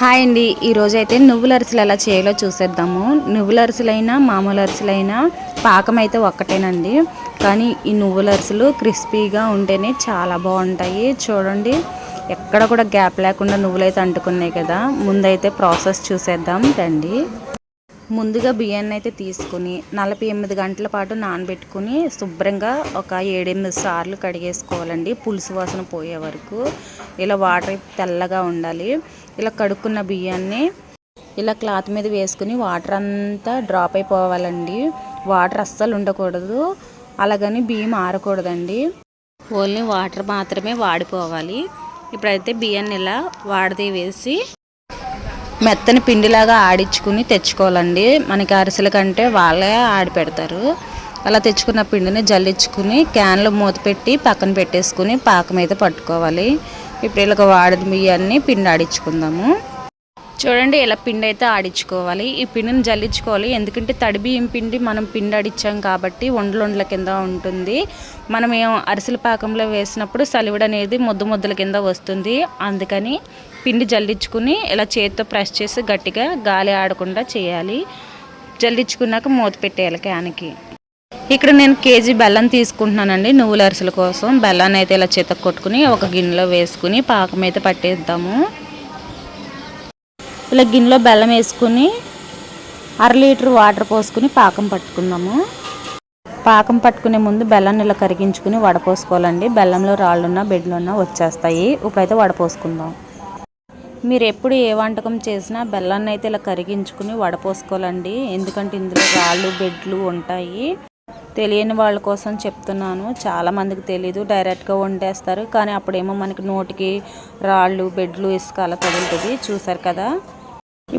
Hi అండి, ఈరోజు అయితే నువ్వుల అరిసెలు ఎలా చేయాలో చూసేద్దాము. నువ్వుల అరిసెలైనా మామూలు అరిసెలైనా పాకం అయితే ఒక్కటేనండి. కానీ ఈ నువ్వుల అరిసెలు క్రిస్పీగా ఉంటేనే చాలా బాగుంటాయి. చూడండి, ఎక్కడ కూడా గ్యాప్ లేకుండా నువ్వులైతే అంటుకున్నాయి కదా. ముందైతే ప్రాసెస్ చూసేద్దాం రండి. ముందుగా బియ్యాన్ని అయితే తీసుకుని 48 గంటల పాటు నానబెట్టుకుని శుభ్రంగా ఒక 7-8 సార్లు కడిగేసుకోవాలండి, పులుసు వాసన పోయే వరకు. ఇలా వాటర్ తెల్లగా ఉండాలి. ఇలా కడుక్కున్న బియ్యాన్ని ఇలా క్లాత్ మీద వేసుకుని వాటర్ అంతా డ్రాప్ అయిపోవాలండి. వాటర్ అస్సలు ఉండకూడదు, అలాగని బియ్యం ఆరకూడదండి. ఓన్లీ వాటర్ మాత్రమే వాడిపోవాలి. ఇప్పుడైతే బియ్యాన్ని ఇలా వాడితే వేసి మెత్తని పిండిలాగా ఆడించుకుని తెచ్చుకోవాలండి. మనకి అరిసెల కంటే వాళ్ళే ఆడి పెడతారు. అలా తెచ్చుకున్న పిండిని జల్లించుకుని క్యాన్లో మూత పెట్టి పక్కన పెట్టేసుకుని పాకం అయితే పట్టుకోవాలి. ఇప్పుడు ఇలాగ వాడిన బియ్యాన్ని పిండి ఆడించుకుందాము. చూడండి, ఇలా పిండి అయితే ఆడించుకోవాలి. ఈ పిండిని జల్లించుకోవాలి, ఎందుకంటే తడి బియ్యం పిండి మనం పిండి ఆడించాం కాబట్టి ఉండల కింద ఉంటుంది. మనం అరిసెల పాకంలో వేసినప్పుడు సలివిడ అనేది ముద్దల కింద వస్తుంది. అందుకని పిండి జల్లించుకుని ఇలా చేతితో ప్రెస్ చేసి గట్టిగా గాలి ఆడకుండా చేయాలి. జల్లించుకున్నాక మూత పెట్టేయాలి క్యాన్కి. ఇక్కడ నేను కేజీ బెల్లం తీసుకుంటున్నానండి నువ్వుల అరిసెల కోసం. బెల్లాన్ని అయితే ఇలా చేతకు కొట్టుకుని ఒక గిన్నెలో వేసుకుని పాకం అయితే పట్టేద్దాము. ఇలా గిన్నెలో బెల్లం వేసుకుని 1/2 లీటర్ వాటర్ పోసుకుని పాకం పట్టుకుందాము. పాకం పట్టుకునే ముందు బెల్లాన్ని ఇలా కరిగించుకుని వడపోసుకోవాలండి. బెల్లంలో రాళ్ళున్నా బెడ్లున్నా వచ్చేస్తాయి. ఇప్పుడైతే వడపోసుకుందాం. మీరు ఎప్పుడు ఏ వంటకం చేసినా బెల్లాన్ని అయితే ఇలా కరిగించుకుని వడపోసుకోవాలండి, ఎందుకంటే ఇందులో రాళ్ళు బెడ్లు ఉంటాయి. తెలియని వాళ్ళ కోసం చెప్తున్నాను, చాలామందికి తెలీదు, డైరెక్ట్గా వండేస్తారు. కానీ అప్పుడేమో మనకి నోటికి రాళ్ళు బెడ్లు ఇసుక అలా తగులుతుంది. చూసారు కదా.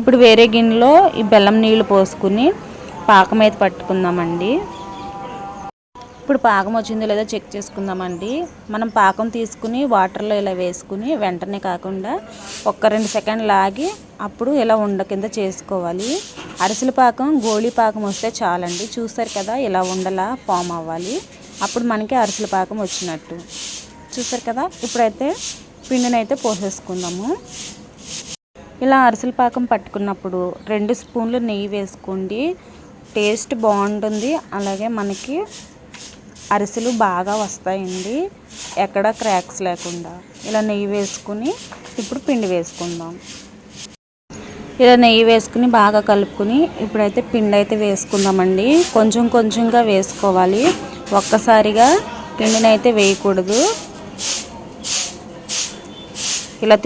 ఇప్పుడు వేరే గిన్నెలో ఈ బెల్లం నీళ్ళు పోసుకుని పాకం అయితే పట్టుకుందామండి. ఇప్పుడు పాకం వచ్చిందో లేదో చెక్ చేసుకుందామండి. మనం పాకం తీసుకుని వాటర్లో ఇలా వేసుకుని వెంటనే కాకుండా 1-2 సెకండ్లు ఆగి అప్పుడు ఇలా ఉండ కింద చేసుకోవాలి. అరిసెల పాకం గోళీ పాకం వస్తే చాలండి. చూసారు కదా, ఇలా ఉండలా ఫామ్ అవ్వాలి. అప్పుడు మనకి అరిసెల పాకం వచ్చినట్టు. చూసారు కదా. ఇప్పుడైతే పిండిని అయితే పోసేసుకుందాము. ఇలా అరిసెల పాకం పట్టుకున్నప్పుడు 2 స్పూన్లు నెయ్యి వేసుకోండి, టేస్ట్ బాగుంటుంది. అలాగే మనకి అరిసెలు బాగా వస్తాయండి, ఎక్కడ క్రాక్స్ లేకుండా. ఇలా నెయ్యి వేసుకుని ఇప్పుడు పిండి వేసుకుందాం. ఇలా నెయ్యి వేసుకుని బాగా కలుపుకుని ఇప్పుడైతే పిండి అయితే వేసుకుందామండి. కొంచెం కొంచెంగా వేసుకోవాలి, ఒక్కసారిగా పిండిని అయితే వేయకూడదు. ఇలా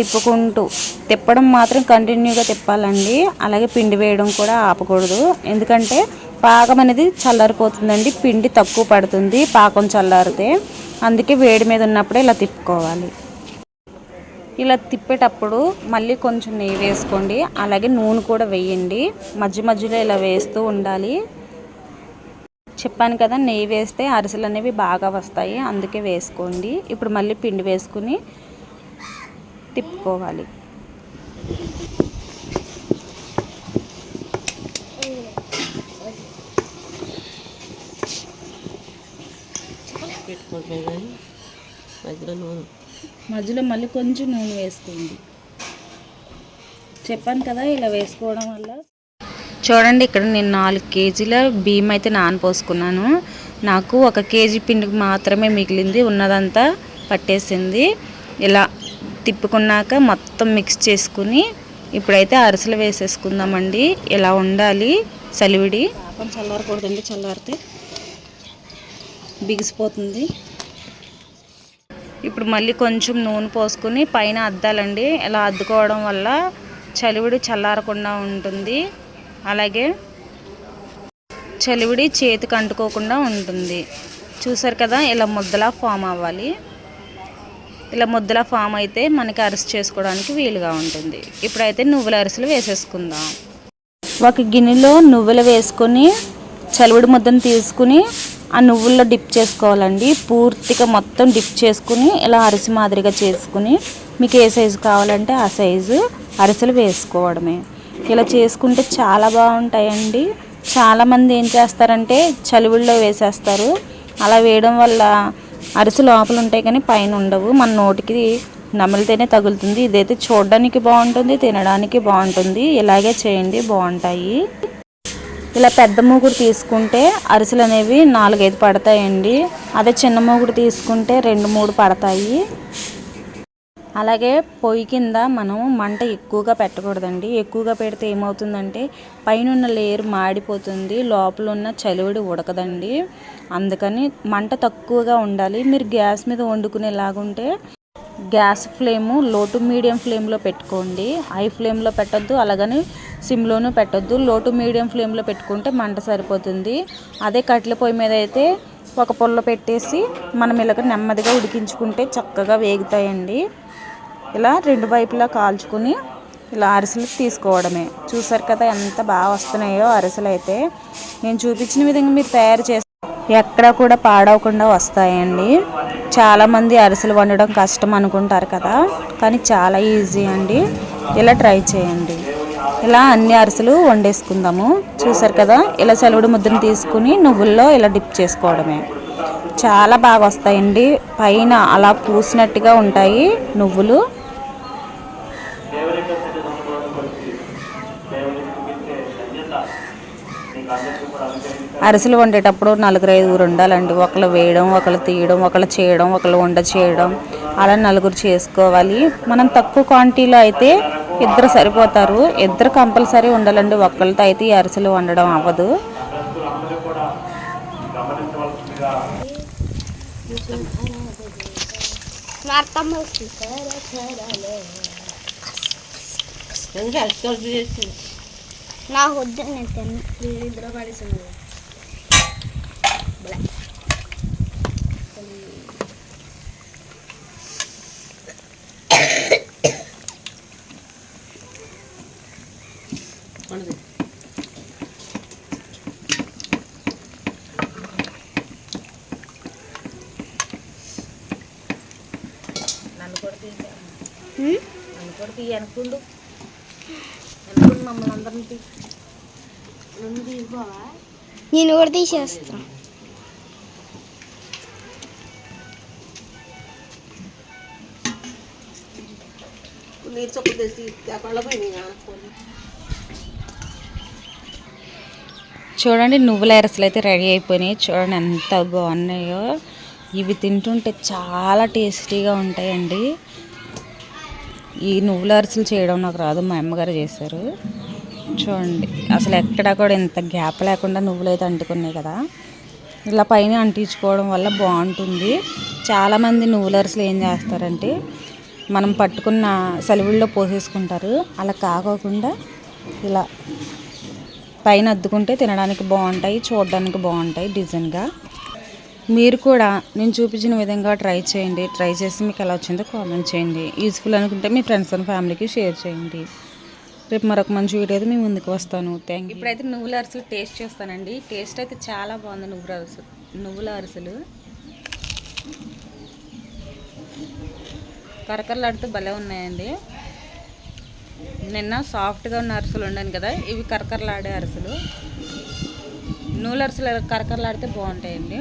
తిప్పడం మాత్రం కంటిన్యూగా తిప్పాలండి. అలాగే పిండి వేయడం కూడా ఆపకూడదు, ఎందుకంటే పాకం అనేది చల్లారిపోతుందండి, పిండి తక్కువ పడుతుంది పాకం చల్లారితే. అందుకే వేడి మీద ఉన్నప్పుడే ఇలా తిప్పుకోవాలి. ఇలా తిప్పేటప్పుడు మళ్ళీ కొంచెం నెయ్యి వేసుకోండి, అలాగే నూనె కూడా వేయండి. మధ్యలో ఇలా వేస్తూ ఉండాలి. చెప్పాను కదా, నెయ్యి వేస్తే అరిసెలు అనేవి బాగా వస్తాయి, అందుకే వేసుకోండి. ఇప్పుడు మళ్ళీ పిండి వేసుకుని తిప్పుకోవాలి. మధ్యలో మళ్ళీ కొంచెం నూనె వేసుకోండి. చెప్పాను కదా, ఇలా వేసుకోవడం వల్ల. చూడండి, ఇక్కడ నేను 4 కేజీల బియ్యం అయితే నానపోసుకున్నాను. నాకు 1 కేజీ పిండికి మాత్రమే మిగిలింది, ఉన్నదంతా పట్టేసింది. ఇలా తిప్పుకున్నాక మొత్తం మిక్స్ చేసుకుని ఇప్పుడైతే అరిసెలు వేసేసుకుందామండి. ఇలా ఉండాలి సలివిడి. పాకం చల్లారకూడదండి, చల్లారితే బిగిసిపోతుంది. ఇప్పుడు మళ్ళీ కొంచెం నూనె పోసుకుని పైన అద్దాలండి. ఇలా అద్దుకోవడం వల్ల చలివిడి చల్లారకుండా ఉంటుంది, అలాగే చలివిడి చేతికి అంటుకోకుండా ఉంటుంది. చూసారు కదా, ఇలా ముద్దలా ఫామ్ అవ్వాలి. ఇలా ముద్దలా ఫామ్ అయితే మనకి అరిసె చేసుకోవడానికి వీలుగా ఉంటుంది. ఇప్పుడైతే నువ్వుల అరిసెలు వేసేసుకుందాం. ఒక గిన్నెలో నువ్వులు వేసుకొని చలివిడి ముద్దను తీసుకుని ఆ నువ్వుల్లో డిప్ చేసుకోవాలండి. పూర్తిగా మొత్తం డిప్ చేసుకుని ఇలా అరిసె మాదిరిగా చేసుకుని మీకు ఏ సైజు కావాలంటే ఆ సైజు అరిసెలు వేసుకోవడమే. ఇలా చేసుకుంటే చాలా బాగుంటాయండి. చాలామంది ఏం చేస్తారంటే చలివిడిలో వేసేస్తారు. అలా వేయడం వల్ల అరిసె లోపల ఉంటాయి కానీ పైన ఉండవు, మన నోటికి నమిలితేనే తగులుతుంది. ఇదైతే చూడడానికి బాగుంటుంది, తినడానికి బాగుంటుంది. ఇలాగే చేయండి, బాగుంటాయి. ఇలా పెద్ద మూగుడు తీసుకుంటే అరిసెలు అనేవి 4-5 పడతాయండి. అదే చిన్న మూగుడు తీసుకుంటే 2-3 పడతాయి. అలాగే పొయ్యి కింద మనం మంట ఎక్కువగా పెట్టకూడదండి. ఎక్కువగా పెడితే ఏమవుతుందంటే పైన ఉన్న లేయర్ మాడిపోతుంది, లోపల ఉన్న చలివిడి ఉడకదండి. అందుకని మంట తక్కువగా ఉండాలి. మీరు గ్యాస్ మీద వండుకునేలాగుంటే గ్యాస్ ఫ్లేము లో టు మీడియం ఫ్లేమ్లో పెట్టుకోండి. హై ఫ్లేమ్లో పెట్టద్దు, అలాగని సిమ్లోనూ పెట్టద్దు. లో టు మీడియం ఫ్లేమ్లో పెట్టుకుంటే మంట సరిపోతుంది. అదే కట్టెల పొయ్యి మీద అయితే ఒక పుల్ల పెట్టేసి మనం ఇలాగ నెమ్మదిగా ఉడికించుకుంటే చక్కగా వేగుతాయండి. ఇలా 2 వైపులా కాల్చుకుని ఇలా అరిసెలు తీసుకోవడమే. చూసారు కదా ఎంత బాగా వస్తున్నాయో అరిసెలు అయితే. నేను చూపించిన విధంగా మీరు తయారు చేస్తే ఎక్కడా కూడా పాడవకుండా వస్తాయండి. చాలామంది అరిసెలు వండడం కష్టం అనుకుంటారు కదా, కానీ చాలా ఈజీ అండి. ఇలా ట్రై చేయండి. ఇలా అన్ని అరిసెలు వండేసుకుందాము. చూసారు కదా, ఇలా చలివిడి ముద్దను తీసుకుని నువ్వుల్లో ఇలా డిప్ చేసుకోవడమే. చాలా బాగా వస్తాయండి. పైన అలా పూసినట్టుగా ఉంటాయి నువ్వులు. అరిసెలు వండేటప్పుడు 4-5 ఉండాలండి. ఒకళ్ళు వేయడం, ఒకళ్ళు తీయడం, ఒకళ్ళు చేయడం, ఒకళ్ళు వండ చేయడం, అలా 4 చేసుకోవాలి. మనం తక్కువ క్వాంటిటీలో అయితే 2 సరిపోతారు. 2 కంపల్సరీ ఉండాలండి. ఒక్కళ్ళతో అయితే ఈ అరిసెలు వండడం అవ్వదు. నాకు వద్దు, నేను తిన్న పడేసాను. నన్ను కూడా తీయ అనుకుండు మమ్మల్ని అందరినీ నేను కూడా తీసేస్తా. చూడండి, నువ్వుల అరిసెలు అయితే రెడీ అయిపోయినాయి. చూడండి ఎంత బాగున్నాయో. ఇవి తింటుంటే చాలా టేస్టీగా ఉంటాయండి. ఈ నువ్వుల అరిసెలు చేయడం నాకు రాదు, మా అమ్మగారు చేశారు. చూడండి, అసలు ఎక్కడా కూడా ఇంత గ్యాప్ లేకుండా నువ్వులు అయితే అంటుకున్నాయి కదా. ఇలా పైన అంటించుకోవడం వల్ల బాగుంటుంది. చాలామంది నువ్వుల అరిసెలు ఏం చేస్తారంటే మనం పట్టుకున్న సలివిడిలో పోసేసుకుంటారు. అలా కాకోకుండా ఇలా పైన అద్దుకుంటే తినడానికి బాగుంటాయి, చూడడానికి బాగుంటాయి డిజైన్గా. మీరు కూడా నేను చూపించిన విధంగా ట్రై చేయండి. ట్రై చేసి మీకు ఎలా వచ్చిందో కామెంట్ చేయండి. యూస్ఫుల్ అనుకుంటే మీ ఫ్రెండ్స్ అండ్ ఫ్యామిలీకి షేర్ చేయండి. రేపు మరొక మంచి వీడియో అయితే మీ ముందుకు వస్తాను. Thank you. ఇప్పుడైతే నువ్వుల అరిసెలు టేస్ట్ చేస్తానండి. టేస్ట్ అయితే చాలా బాగుంది. నువ్వుల అరిసెలు కరకరలాడుతూ భలే ఉన్నాయండి. నిన్న సాఫ్ట్గా ఉన్న అరిసెలు ఉండాను కదా, ఇవి కరకరలాడే అరిసెలు. నువ్వుల అరిసెలు కరకరలాడితే బాగుంటాయండి.